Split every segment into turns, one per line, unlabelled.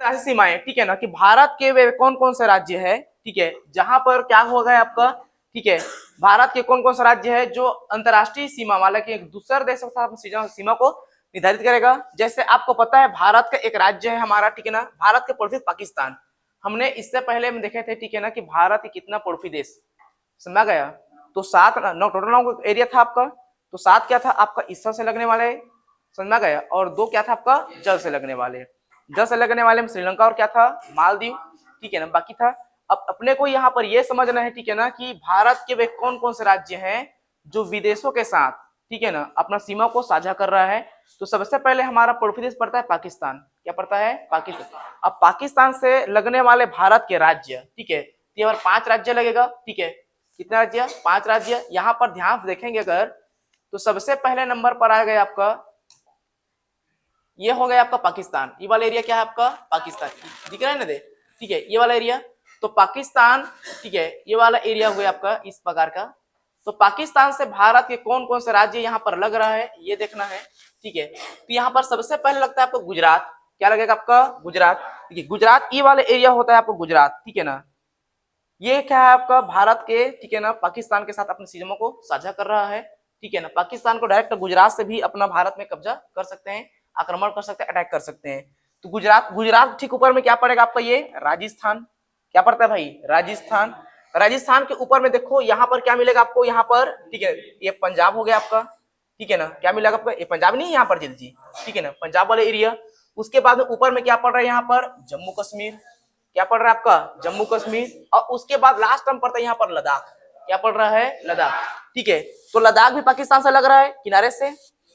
अंतर्राष्ट्रीय सीमाएं, ठीक है ना, कि भारत के वे कौन कौन से राज्य है, ठीक है, जहां पर क्या होगा आपका, ठीक है, भारत के कौन कौन सा राज्य है जो अंतर्राष्ट्रीय सीमा वाला कि एक दूसरे देश के साथ सीमा को निर्धारित करेगा। जैसे आपको पता है भारत का एक राज्य है हमारा, ठीक है ना, भारत के पड़ोसी पाकिस्तान। हमने इससे पहले हम देखे थे, ठीक है ना, कि भारत कितना पड़ोसी देश, समझा गया। तो 7 9 टोटल 9 एरिया था आपका। तो 7 क्या था आपका ईसा से लगने वाले, समझा गया, और 2 क्या था आपका जल से लगने वाले। जल से लगने वाले में श्रीलंका और क्या था मालदीव, ठीक है ना, बाकी था। अब अपने को यहाँ पर यह समझना है, ठीक है ना, कि भारत के वे कौन कौन से राज्य हैं जो विदेशों के साथ, ठीक है ना, अपना सीमा को साझा कर रहा है। तो सबसे पहले हमारा पड़ोसी देश पड़ता है पाकिस्तान। क्या पड़ता है? पाकिस्तान। अब पाकिस्तान से लगने वाले भारत के राज्य, ठीक है, तो यहाँ पर 5 राज्य लगेगा, ठीक है, कितना राज्य? 5 राज्य। यहाँ पर ध्यान देखेंगे अगर, तो सबसे पहले नंबर पर आ गया आपका, ये हो गया आपका पाकिस्तान। ये वाला एरिया क्या है आपका? पाकिस्तान। दिख रहा है ना दे, ठीक है, ये वाला एरिया तो पाकिस्तान, ठीक है, ये वाला एरिया हो गया आपका इस प्रकार का। तो पाकिस्तान से भारत के कौन कौन से राज्य यहाँ पर लग रहा है ये देखना है, ठीक है। तो यहाँ पर सबसे पहले लगता है आपको गुजरात। क्या लगेगा आपका? गुजरात, ठीक है। गुजरात ये वाला एरिया होता है आपको गुजरात, ठीक है ना। ये क्या है आपका भारत के, ठीक है ना, पाकिस्तान के साथ अपनी सीमाओं को साझा कर रहा है, ठीक है ना। पाकिस्तान को डायरेक्ट गुजरात से भी अपना भारत में कब्जा कर सकते हैं, आक्रमण कर सकते हैं, अटैक कर सकते हैं। तो गुजरात, गुजरात ठीक ऊपर में क्या पड़ेगा आपका? ये राजस्थान। क्या पड़ता है भाई? राजस्थान। राजस्थान के ऊपर में देखो यहाँ पर क्या मिलेगा आपको, यहाँ पर, ठीक है, ये पंजाब हो गया आपका, ठीक है ना। क्या मिलेगा आपका? ये पंजाब नहीं है यहाँ पर जी, ठीक है ना, पंजाब वाले एरिया। उसके बाद में ऊपर में क्या पड़ रहा है यहाँ पर? जम्मू कश्मीर। क्या पड़ रहा है आपका? जम्मू कश्मीर। और उसके बाद लास्ट टर्म पड़ता है यहाँ पर लद्दाख। क्या पड़ रहा है? लद्दाख, ठीक है। तो लद्दाख भी पाकिस्तान से लग रहा है किनारे से,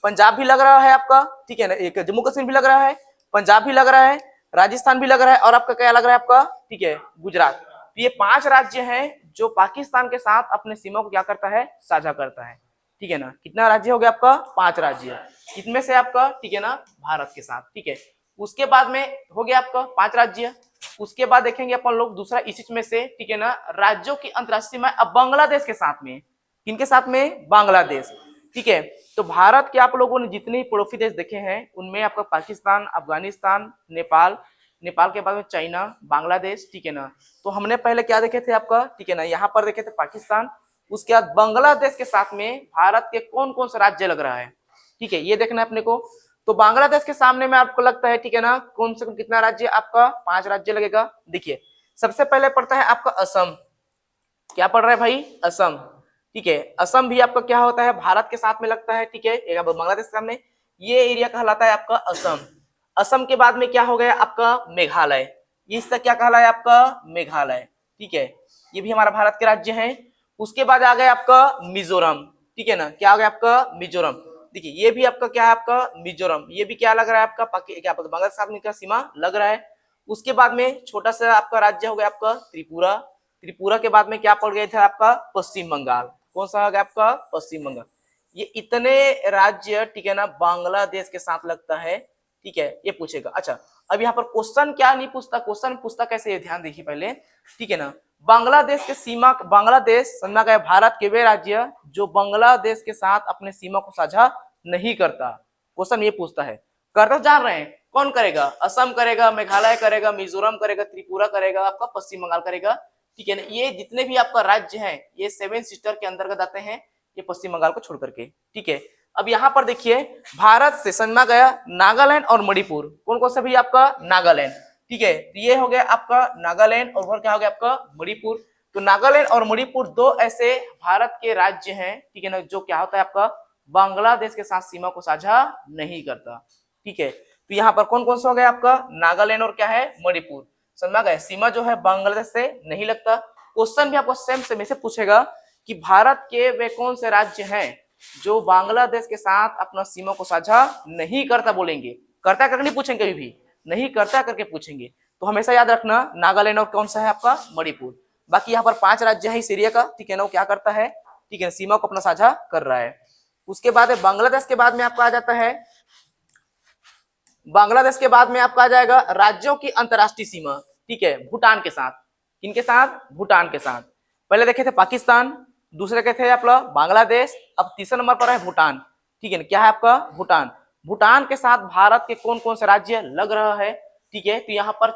पंजाब भी लग रहा है आपका, ठीक है ना, एक जम्मू कश्मीर भी लग रहा है, पंजाब भी लग रहा है, राजस्थान भी लग रहा है, और आपका क्या लग रहा है आपका, ठीक है, गुजरात। तो ये 5 राज्य हैं जो पाकिस्तान के साथ अपने सीमा को क्या करता है? साझा करता है, ठीक है ना। कितना राज्य हो गया आपका? 5 राज्य। कितने से आपका? ठीक है ना, भारत के साथ, ठीक है। उसके बाद में हो गया आपका 5 राज्य। उसके बाद देखेंगे अपन लोग दूसरा इसी में से, ठीक है ना, राज्यों की अंतरराष्ट्रीय सीमा अब बांग्लादेश के साथ में। किनके साथ में? बांग्लादेश, ठीक है। तो भारत के आप लोगों ने जितने पड़ोसी देश देखे हैं उनमें आपका पाकिस्तान, अफगानिस्तान, नेपाल, नेपाल के बाद में चाइना, बांग्लादेश, ठीक है ना। तो हमने पहले क्या देखे थे आपका, ठीक है ना, यहाँ पर देखे थे पाकिस्तान। उसके बाद बांग्लादेश के साथ में भारत के कौन कौन से राज्य लग रहा है, ठीक है, ये देखना है अपने को। तो बांग्लादेश के सामने में आपको लगता है, ठीक है ना, कौन से कितना राज्य? आपका 5 राज्य लगेगा। देखिए सबसे पहले पड़ता है आपका असम। क्या पड़ रहा है भाई? असम, ठीक है। असम भी आपका क्या होता है? भारत के साथ में लगता है, ठीक है, बांग्लादेश के सामने ये एरिया कहलाता है आपका असम। असम के बाद में क्या हो गया आपका? मेघालय। इससे क्या कहलाया आपका? मेघालय, ठीक है, ये भी हमारा भारत के राज्य है। उसके बाद आ गया आपका मिजोरम, ठीक है ना। क्या आ गया आपका? मिजोरम। देखिए ये भी आपका क्या है? आपका मिजोरम। ये भी क्या लग रहा है आपका? क्या बांग्लादेश के साथ में क्या सीमा लग रहा है। उसके बाद में छोटा सा आपका राज्य हो गया आपका त्रिपुरा। त्रिपुरा के बाद में क्या पड़ गया था आपका? पश्चिम बंगाल। कौन सा आ गया आपका? पश्चिम बंगाल। ये इतने राज्य, ठीक है ना, बांग्लादेश के साथ लगता है, ठीक है, ये पूछेगा। अच्छा अब यहाँ पर क्वेश्चन क्या नहीं पूछता, क्वेश्चन पूछता कैसे, ये ध्यान देखिए पहले, ठीक है ना। बांग्लादेश के सीमा, बांग्लादेश समझा गया भारत के वे राज्य जो बांग्लादेश के साथ अपने सीमा को साझा नहीं करता। क्वेश्चन ये पूछता है, करता जान रहे हैं कौन करेगा? असम करेगा, मेघालय करेगा, मिजोरम करेगा, त्रिपुरा करेगा, आपका पश्चिम बंगाल करेगा, ठीक है ना। ये जितने भी आपका राज्य हैं ये 7 सिस्टर के अंतर्गत आते हैं, ये पश्चिम बंगाल को छोड़ करके, ठीक है। अब यहाँ पर देखिए भारत से समझा गया नागालैंड और मणिपुर। कौन कौन सा भी आपका? नागालैंड, ठीक है। तो ये हो गया आपका नागालैंड, और क्या हो गया आपका? मणिपुर। तो नागालैंड और मणिपुर 2 ऐसे भारत के राज्य हैं, ठीक है ना, जो क्या होता है आपका? बांग्लादेश के साथ सीमा को साझा नहीं करता, ठीक है। तो यहाँ पर कौन कौन सा हो गया आपका? नागालैंड और क्या है? मणिपुर। समझा गया सीमा जो है बांग्लादेश से नहीं लगता। क्वेश्चन भी आपको सेम से में से पूछेगा कि भारत के वे कौन से राज्य हैं जो बांग्लादेश के साथ अपना सीमा को साझा नहीं करता, बोलेंगे। करता करके नहीं पूछेंगे, कभी भी नहीं करता करके पूछेंगे। तो हमेशा याद रखना नागालैंड और कौन सा है आपका? मणिपुर। बाकी यहाँ पर 5 राज्य है इस एरिया का, ठीक है ना, वो क्या करता है, ठीक है, सीमा को अपना साझा कर रहा है। उसके बाद बांग्लादेश के बाद में आपका आ जाता है, बांग्लादेश के बाद में आपका आ जाएगा राज्यों की अंतरराष्ट्रीय सीमा, ठीक है, भूटान के साथ। किनके साथ? भूटान के साथ। पहले देखे थे पाकिस्तान, दूसरे के थे आपका बांग्लादेश, अब तीसरे नंबर पर है भूटान, ठीक है ना। क्या है आपका? भूटान। भूटान के साथ भारत के कौन कौन से राज्य लग रहा है, ठीक है। तो यहाँ पर